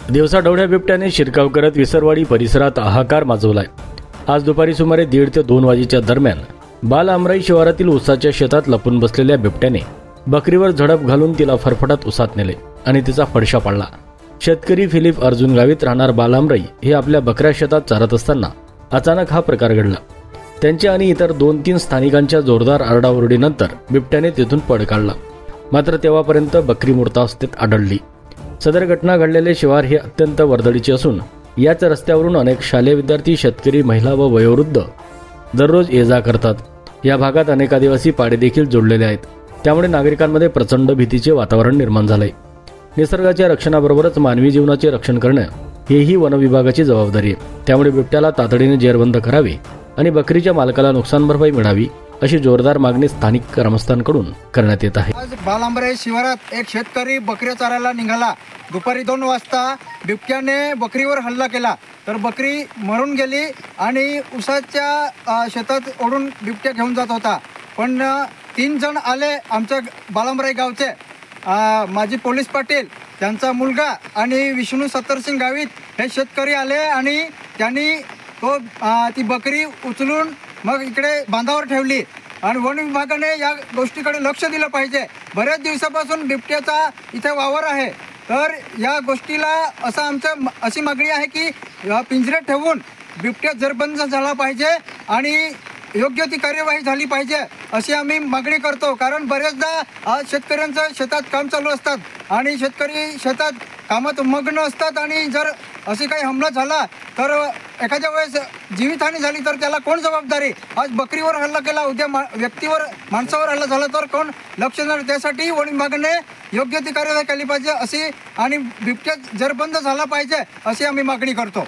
दिवसाढवळ्या बिबट्याने शिरकाव करत विसरवाडी परिसरात हाहाकार माजवलाय। आज दुपारी सुमारे 1:30 ते 2 वाजेच्या दरम्यान बालआमराई शिवारातील ऊसाच्या शेतात लपून बसलेल्या बिबट्याने बकरीवर झडप घालून तिला फरफटत ऊसात नेले आणि तिचा फडशा पाडला। शेतकरी फिलिप अर्जुन गावित राहणार बालआमराई हे आपल्या बकऱ्या शेतात चारत असताना अचानक हा प्रकार घडला। त्यांच्या आणि इतर 2-3 स्थानिकांच्या जोरदार आरडाओरडीनंतर बिबट्याने तेथून पळ काढला, मात्र तेव्हापर्यंत बकरी मूर्तावस्थेत आढळली। सदर घटना घडलेले शिवार हे अत्यंत वर्दळीचे असून याच रस्त्यावरून अनेक शालेय विद्यार्थी, शेतकरी, महिला व वयोवृद्ध दररोज ये-जा करतात। या भागात अनेक आदिवासी पाडे देखील जोडलेले आहेत, त्यामुळे नागरिकांमध्ये प्रचंड भीतीचे वातावरण निर्माण झाले। निसर्गाच्या रक्षणाबरोबरच मानवी जीवनाचे रक्षण करणे हेही वन विभागाची जबाबदारी आहे, त्यामुळे बिबट्याला तातडीने जेरबंद करावे आणि बकरीच्या मालकाला नुकसान भरपाई मिळावी अशी जोरदार मागणी स्थानिक ग्रामस्थांकडून करण्यात येत आहे। आज बालआमराई शिवारात एक शेतकरी बकऱ्या चारायला निघाला। दुपारी 2 वाजता बिबट्याने बकरीवर हल्ला केला, तर बकरी मरून गेली आणि ऊसाच्या शेतात ओढून बिबट्या घेऊन जात होता। पण 3 जण आले आमच्या बालआमराई गावचे, माजी पोलीस पाटील, त्यांचा मुलगा आणि विष्णू सत्तरसिंग गावित हे शेतकरी आले आणि त्यांनी ती बकरी उचलून मग इकडे बांधावर ठेवली आणि वन विभागाने या गोष्टीकडे लक्ष दिलं पाहिजे। बऱ्याच दिवसापासून बिबट्याचा इथे वावर आहे, तर या गोष्टीला अशी मागणी आहे की पिंजऱ्यात ठेवून बिबट्या जरबंद झाला पाहिजे आणि योग्य ती कार्यवाही झाली पाहिजे अशी आम्ही मागणी करतो। कारण बरेचदा आज शेतकऱ्यांचं शेतात काम चालू असतात आणि शेतकरी शेतात कामात मग्न असतात आणि जर असे काही हमला झाला तर एखाद्या वेळेस जीवितहानी झाली तर त्याला कोण जबाबदारी? आज बकरीवर हल्ला केला, उद्या व्यक्तीवर, माणसावर हल्ला झाला तर कोण लक्ष देणार? त्यासाठी वन विभागाने योग्य ती कार्यवाही केली पाहिजे अशी आणि बिबट्या जरबंद झाला पाहिजे अशी आम्ही मागणी करतो।